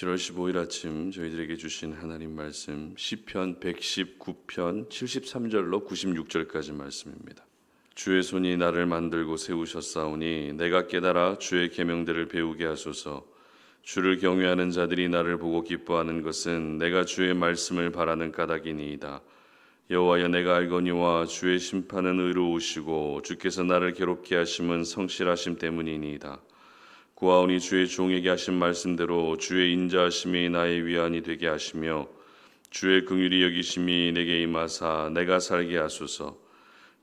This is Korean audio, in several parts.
7월 15일 아침 저희들에게 주신 하나님 말씀 시편 119편 73절로 96절까지 말씀입니다. 주의 손이 나를 만들고 세우셨사오니 내가 깨달아 주의 계명들을 배우게 하소서. 주를 경외하는 자들이 나를 보고 기뻐하는 것은 내가 주의 말씀을 바라는 까닭이니이다. 여호와여, 내가 알거니와 주의 심판은 의로우시고 주께서 나를 괴롭게 하심은 성실하심 때문이니이다. 구하오니 주의 종에게 하신 말씀대로 주의 인자하심이 나의 위안이 되게 하시며 주의 긍휼히 여기심이 내게 임하사 내가 살게 하소서.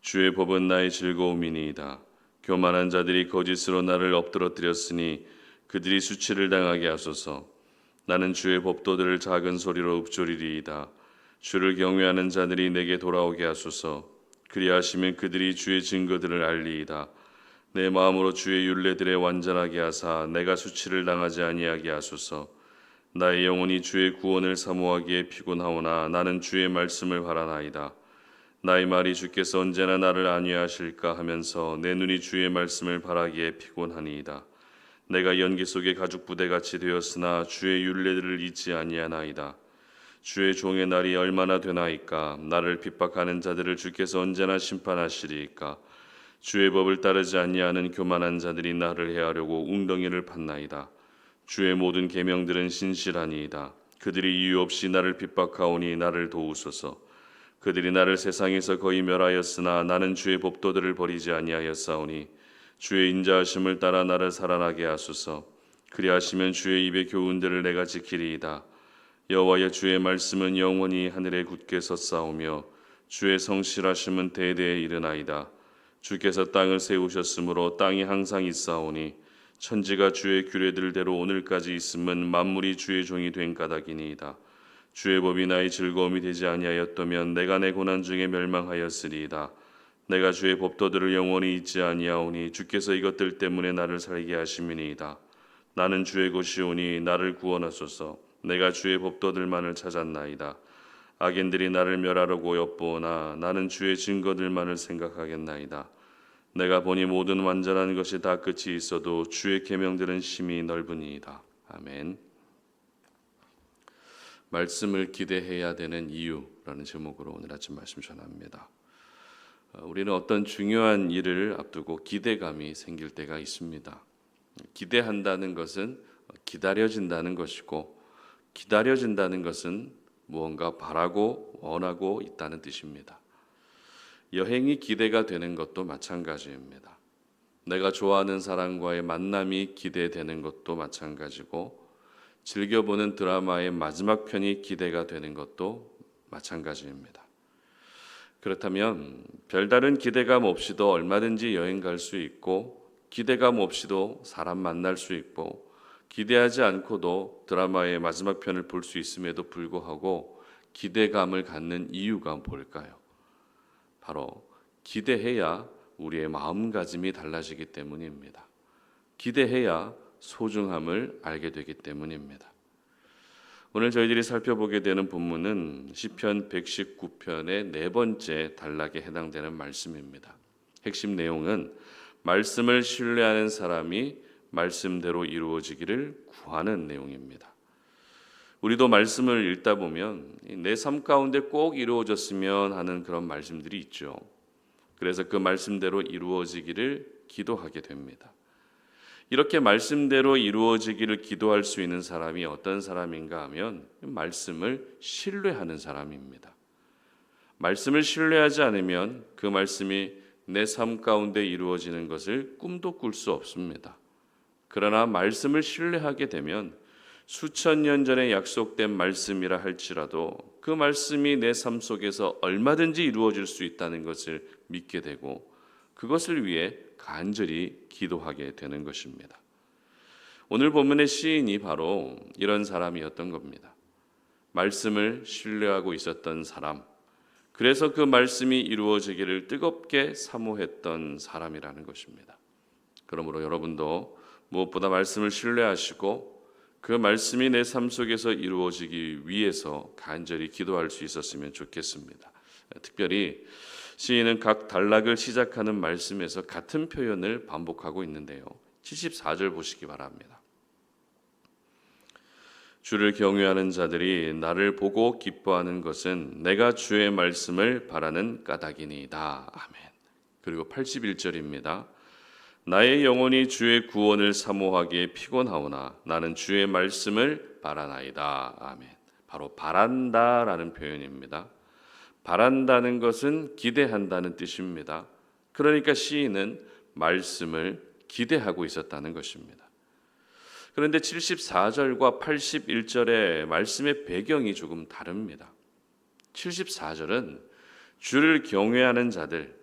주의 법은 나의 즐거움이니이다. 교만한 자들이 거짓으로 나를 엎드러뜨렸으니 그들이 수치를 당하게 하소서. 나는 주의 법도들을 작은 소리로 읊조리리이다. 주를 경외하는 자들이 내게 돌아오게 하소서. 그리하시면 그들이 주의 증거들을 알리이다. 내 마음으로 주의 율례들에 완전하게 하사 내가 수치를 당하지 아니하게 하소서. 나의 영혼이 주의 구원을 사모하기에 피곤하오나 나는 주의 말씀을 바라나이다. 나의 말이 주께서 언제나 나를 안위하실까 하면서 내 눈이 주의 말씀을 바라기에 피곤하니이다. 내가 연기 속의 가죽 부대같이 되었으나 주의 율례들을 잊지 아니하나이다. 주의 종의 날이 얼마나 되나이까? 나를 핍박하는 자들을 주께서 언제나 심판하시리이까? 주의 법을 따르지 아니하는 교만한 자들이 나를 해하려고 웅덩이를 팠나이다. 주의 모든 계명들은 신실하니이다. 그들이 이유 없이 나를 핍박하오니 나를 도우소서. 그들이 나를 세상에서 거의 멸하였으나 나는 주의 법도들을 버리지 아니하였사오니 주의 인자하심을 따라 나를 살아나게 하소서. 그리하시면 주의 입의 교훈들을 내가 지키리이다. 여호와여, 주의 말씀은 영원히 하늘에 굳게 섰사오며 주의 성실하심은 대대에 이르나이다. 주께서 땅을 세우셨으므로 땅이 항상 있사오니 천지가 주의 규례들대로 오늘까지 있음은 만물이 주의 종이 된 까닭이니이다. 주의 법이 나의 즐거움이 되지 아니하였다면 내가 내 고난 중에 멸망하였으리이다. 내가 주의 법도들을 영원히 잊지 아니하오니 주께서 이것들 때문에 나를 살게 하심이니이다. 나는 주의 것이오니 나를 구원하소서. 내가 주의 법도들만을 찾았나이다. 악인들이 나를 멸하려고 엿보오나 나는 주의 증거들만을 생각하겠나이다. 내가 보니 모든 완전한 것이 다 끝이 있어도 주의 계명들은 심히 넓으니이다. 아멘. 말씀을 기대해야 되는 이유라는 제목으로 오늘 아침 말씀 전합니다. 우리는 어떤 중요한 일을 앞두고 기대감이 생길 때가 있습니다. 기대한다는 것은 기다려진다는 것이고, 기다려진다는 것은 무언가 바라고 원하고 있다는 뜻입니다. 여행이 기대가 되는 것도 마찬가지입니다. 내가 좋아하는 사람과의 만남이 기대되는 것도 마찬가지고, 즐겨보는 드라마의 마지막 편이 기대가 되는 것도 마찬가지입니다. 그렇다면 별다른 기대감 없이도 얼마든지 여행 갈 수 있고, 기대감 없이도 사람 만날 수 있고, 기대하지 않고도 드라마의 마지막 편을 볼 수 있음에도 불구하고 기대감을 갖는 이유가 뭘까요? 바로 기대해야 우리의 마음가짐이 달라지기 때문입니다. 기대해야 소중함을 알게 되기 때문입니다. 오늘 저희들이 살펴보게 되는 본문은 시편 119편의 네 번째 단락에 해당되는 말씀입니다. 핵심 내용은 말씀을 신뢰하는 사람이 말씀대로 이루어지기를 구하는 내용입니다. 우리도 말씀을 읽다 보면 내 삶 가운데 꼭 이루어졌으면 하는 그런 말씀들이 있죠. 그래서 그 말씀대로 이루어지기를 기도하게 됩니다. 이렇게 말씀대로 이루어지기를 기도할 수 있는 사람이 어떤 사람인가 하면 말씀을 신뢰하는 사람입니다. 말씀을 신뢰하지 않으면 그 말씀이 내 삶 가운데 이루어지는 것을 꿈도 꿀 수 없습니다. 그러나 말씀을 신뢰하게 되면 수천 년 전에 약속된 말씀이라 할지라도 그 말씀이 내 삶 속에서 얼마든지 이루어질 수 있다는 것을 믿게 되고, 그것을 위해 간절히 기도하게 되는 것입니다. 오늘 본문의 시인이 바로 이런 사람이었던 겁니다. 말씀을 신뢰하고 있었던 사람, 그래서 그 말씀이 이루어지기를 뜨겁게 사모했던 사람이라는 것입니다. 그러므로 여러분도 무엇보다 말씀을 신뢰하시고 그 말씀이 내 삶 속에서 이루어지기 위해서 간절히 기도할 수 있었으면 좋겠습니다. 특별히 시인은 각 단락을 시작하는 말씀에서 같은 표현을 반복하고 있는데요. 74절 보시기 바랍니다. 주를 경외하는 자들이 나를 보고 기뻐하는 것은 내가 주의 말씀을 바라는 까닭이니이다. 아멘. 그리고 81절입니다. 나의 영혼이 주의 구원을 사모하기에 피곤하오나 나는 주의 말씀을 바라나이다. 아멘. 바로 바란다라는 표현입니다. 바란다는 것은 기대한다는 뜻입니다. 그러니까 시인은 말씀을 기대하고 있었다는 것입니다. 그런데 74절과 81절의 말씀의 배경이 조금 다릅니다. 74절은 주를 경외하는 자들,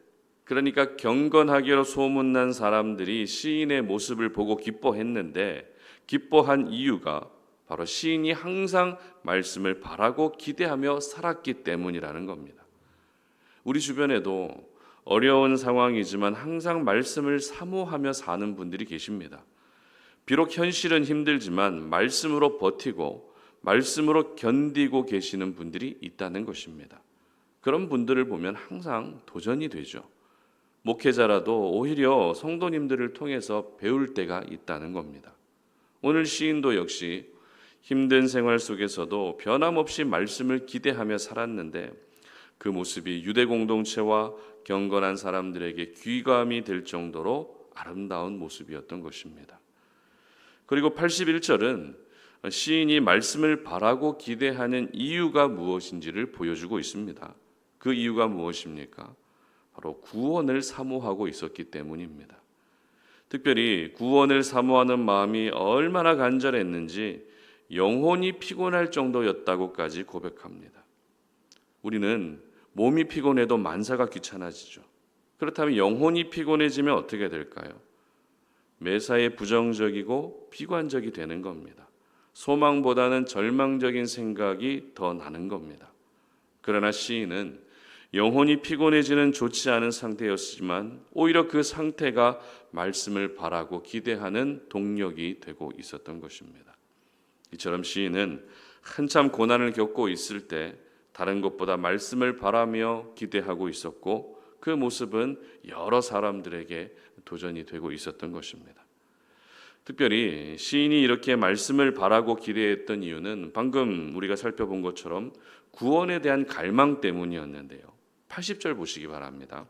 그러니까 경건하기로 소문난 사람들이 시인의 모습을 보고 기뻐했는데, 기뻐한 이유가 바로 시인이 항상 말씀을 바라고 기대하며 살았기 때문이라는 겁니다. 우리 주변에도 어려운 상황이지만 항상 말씀을 사모하며 사는 분들이 계십니다. 비록 현실은 힘들지만 말씀으로 버티고 말씀으로 견디고 계시는 분들이 있다는 것입니다. 그런 분들을 보면 항상 도전이 되죠. 목회자라도 오히려 성도님들을 통해서 배울 때가 있다는 겁니다. 오늘 시인도 역시 힘든 생활 속에서도 변함없이 말씀을 기대하며 살았는데 그 모습이 유대 공동체와 경건한 사람들에게 귀감이 될 정도로 아름다운 모습이었던 것입니다. 그리고 81절은 시인이 말씀을 바라고 기대하는 이유가 무엇인지를 보여주고 있습니다. 그 이유가 무엇입니까? 바로 구원을 사모하고 있었기 때문입니다. 특별히 구원을 사모하는 마음이 얼마나 간절했는지 영혼이 피곤할 정도였다고까지 고백합니다. 우리는 몸이 피곤해도 만사가 귀찮아지죠. 그렇다면 영혼이 피곤해지면 어떻게 될까요? 매사에 부정적이고 비관적이 되는 겁니다. 소망보다는 절망적인 생각이 더 나는 겁니다. 그러나 시인은 영혼이 피곤해지는 좋지 않은 상태였지만 오히려 그 상태가 말씀을 바라고 기대하는 동력이 되고 있었던 것입니다. 이처럼 시인은 한참 고난을 겪고 있을 때 다른 것보다 말씀을 바라며 기대하고 있었고 그 모습은 여러 사람들에게 도전이 되고 있었던 것입니다. 특별히 시인이 이렇게 말씀을 바라고 기대했던 이유는 방금 우리가 살펴본 것처럼 구원에 대한 갈망 때문이었는데요. 80절 보시기 바랍니다.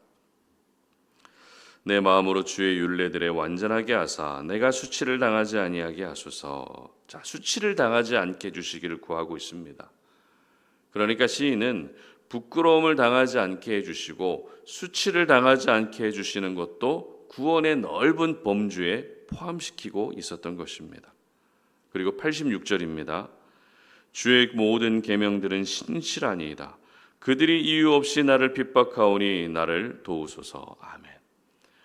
내 마음으로 주의 율례들에 완전하게 하사 내가 수치를 당하지 아니하게 하소서. 자, 수치를 당하지 않게 해주시기를 구하고 있습니다. 그러니까 시인은 부끄러움을 당하지 않게 해주시고 수치를 당하지 않게 해주시는 것도 구원의 넓은 범주에 포함시키고 있었던 것입니다. 그리고 86절입니다. 주의 모든 계명들은 신실하니이다. 그들이 이유 없이 나를 핍박하오니 나를 도우소서. 아멘.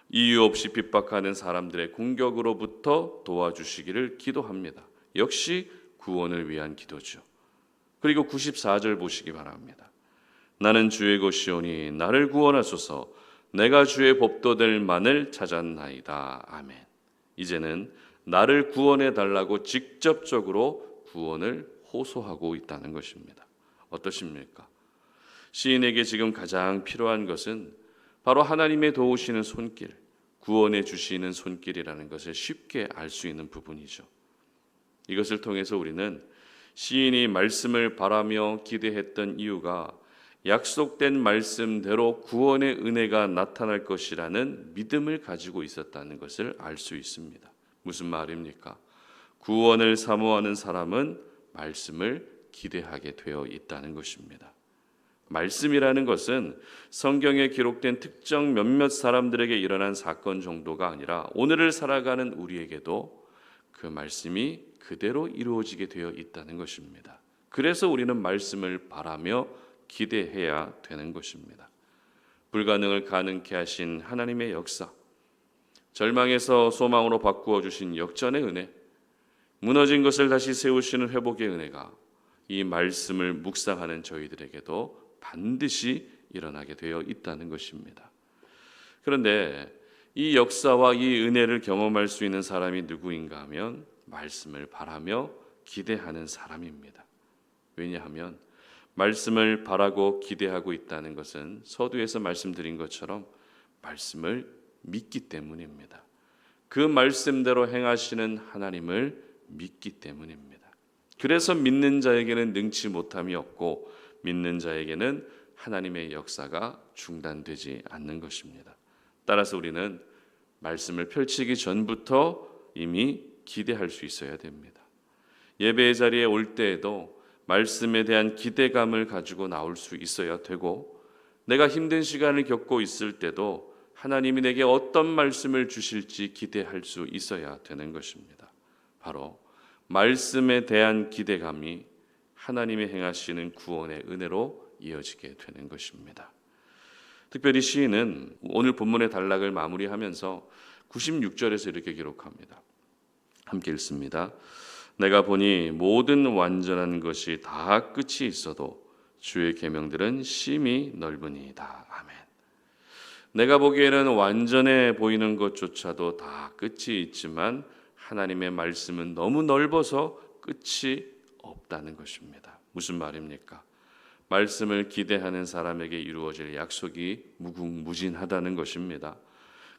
이유 없이 핍박하는 사람들의 공격으로부터 도와주시기를 기도합니다. 역시 구원을 위한 기도죠. 그리고 94절 보시기 바랍니다. 나는 주의 것이오니 나를 구원하소서. 내가 주의 법도들만을 찾았나이다. 아멘. 이제는 나를 구원해 달라고 직접적으로 구원을 호소하고 있다는 것입니다. 어떠십니까? 시인에게 지금 가장 필요한 것은 바로 하나님의 도우시는 손길, 구원해 주시는 손길이라는 것을 쉽게 알 수 있는 부분이죠. 이것을 통해서 우리는 시인이 말씀을 바라며 기대했던 이유가 약속된 말씀대로 구원의 은혜가 나타날 것이라는 믿음을 가지고 있었다는 것을 알 수 있습니다. 무슨 말입니까? 구원을 사모하는 사람은 말씀을 기대하게 되어 있다는 것입니다. 말씀이라는 것은 성경에 기록된 특정 몇몇 사람들에게 일어난 사건 정도가 아니라 오늘을 살아가는 우리에게도 그 말씀이 그대로 이루어지게 되어 있다는 것입니다. 그래서 우리는 말씀을 바라며 기대해야 되는 것입니다. 불가능을 가능케 하신 하나님의 역사, 절망에서 소망으로 바꾸어 주신 역전의 은혜, 무너진 것을 다시 세우시는 회복의 은혜가 이 말씀을 묵상하는 저희들에게도 반드시 일어나게 되어 있다는 것입니다. 그런데 이 역사와 이 은혜를 경험할 수 있는 사람이 누구인가 하면 말씀을 바라며 기대하는 사람입니다. 왜냐하면 말씀을 바라고 기대하고 있다는 것은 서두에서 말씀드린 것처럼 말씀을 믿기 때문입니다. 그 말씀대로 행하시는 하나님을 믿기 때문입니다. 그래서 믿는 자에게는 능치 못함이 없고 믿는 자에게는 하나님의 역사가 중단되지 않는 것입니다. 따라서 우리는 말씀을 펼치기 전부터 이미 기대할 수 있어야 됩니다. 예배의 자리에 올 때에도 말씀에 대한 기대감을 가지고 나올 수 있어야 되고, 내가 힘든 시간을 겪고 있을 때도 하나님이 내게 어떤 말씀을 주실지 기대할 수 있어야 되는 것입니다. 바로 말씀에 대한 기대감이 하나님이 행하시는 구원의 은혜로 이어지게 되는 것입니다. 특별히 시인은 오늘 본문의 단락을 마무리하면서 96절에서 이렇게 기록합니다. 함께 읽습니다. 내가 보니 모든 완전한 것이 다 끝이 있어도 주의 계명들은 심히 넓으니이다. 아멘. 내가 보기에는 완전해 보이는 것조차도 다 끝이 있지만 하나님의 말씀은 너무 넓어서 끝이 없다는 것입니다. 무슨 말입니까? 말씀을 기대하는 사람에게 이루어질 약속이 무궁무진하다는 것입니다.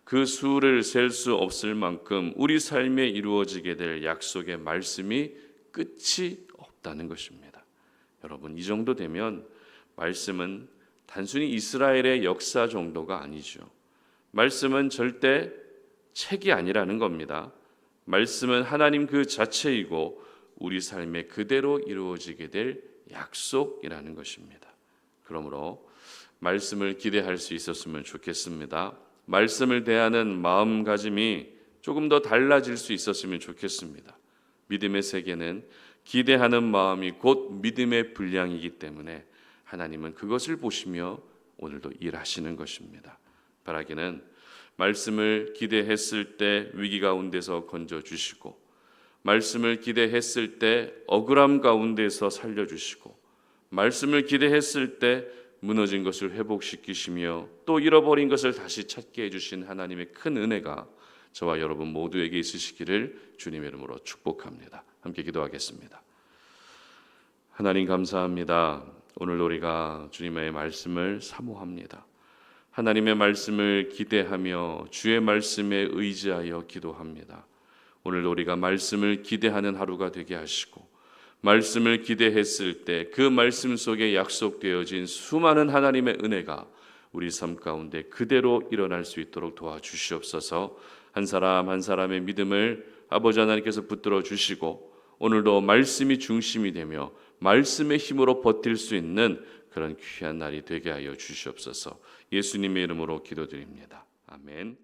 그 수를 셀 수 없을 만큼 우리 삶에 이루어지게 될 약속의 말씀이 끝이 없다는 것입니다. 여러분, 이 정도 되면 말씀은 단순히 이스라엘의 역사 정도가 아니죠. 말씀은 절대 책이 아니라는 겁니다. 말씀은 하나님 그 자체이고 우리 삶에 그대로 이루어지게 될 약속이라는 것입니다. 그러므로 말씀을 기대할 수 있었으면 좋겠습니다. 말씀을 대하는 마음가짐이 조금 더 달라질 수 있었으면 좋겠습니다. 믿음의 세계는 기대하는 마음이 곧 믿음의 분량이기 때문에 하나님은 그것을 보시며 오늘도 일하시는 것입니다. 바라기는 말씀을 기대했을 때 위기 가운데서 건져주시고, 말씀을 기대했을 때 억울함 가운데서 살려주시고, 말씀을 기대했을 때 무너진 것을 회복시키시며 또 잃어버린 것을 다시 찾게 해주신 하나님의 큰 은혜가 저와 여러분 모두에게 있으시기를 주님의 이름으로 축복합니다. 함께 기도하겠습니다. 하나님 감사합니다. 오늘 우리가 주님의 말씀을 사모합니다. 하나님의 말씀을 기대하며 주의 말씀에 의지하여 기도합니다. 오늘 우리가 말씀을 기대하는 하루가 되게 하시고, 말씀을 기대했을 때 그 말씀 속에 약속되어진 수많은 하나님의 은혜가 우리 삶 가운데 그대로 일어날 수 있도록 도와주시옵소서. 한 사람 한 사람의 믿음을 아버지 하나님께서 붙들어 주시고, 오늘도 말씀이 중심이 되며 말씀의 힘으로 버틸 수 있는 그런 귀한 날이 되게 하여 주시옵소서. 예수님의 이름으로 기도드립니다. 아멘.